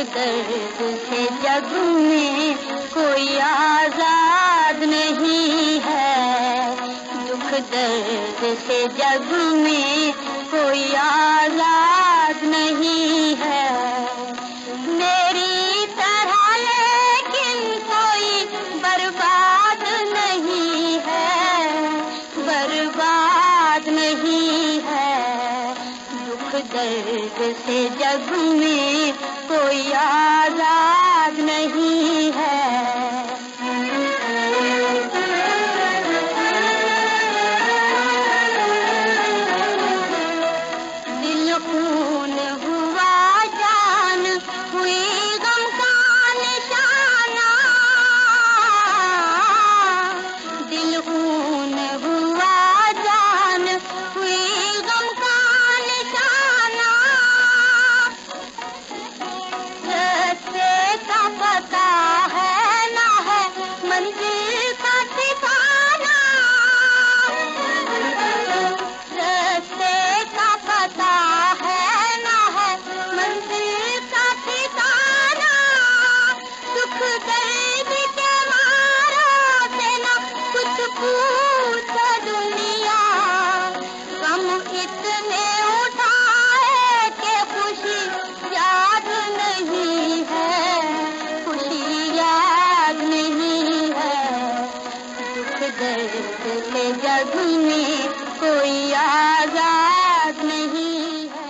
दर्द से जग में कोई आजाद नहीं है, दुख दर्द से जग में कोई आजाद नहीं है। मेरी तरह लेकिन कोई बर्बाद नहीं है, बर्बाद नहीं है। दुख दर्द से जग में कोई आजाद नहीं है। दिल खून हुआ जान हुई गम का निशाना, दिल खून हुआ जान हुई गम का निशाना। रास्ते का पता है ना है मंजिल का ठिकाना, रास्ते का पता है ना है मंजिल का ठिकाना। दुख दर्द के मारों से ना कुछ पूछ दुनिया, गम इतने उठाए के खुशी याद नहीं है, खुशी याद नहीं है। दुख दर्द से जग में कोई आजाद नहीं है।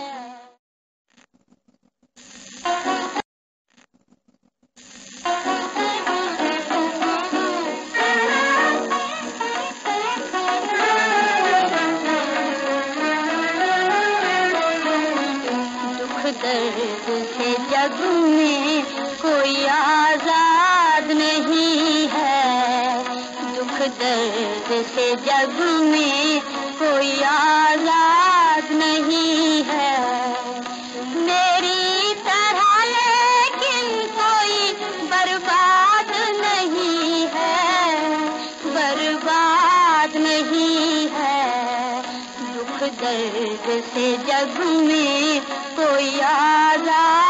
दुख दर्द से जग में कोई आजाद नहीं है, दुख दर्द से जग में कोई आजाद नहीं है। मेरी तरह लेकिन कोई बर्बाद नहीं है, बर्बाद नहीं है। दुख दर्द से जग में कोई आजाद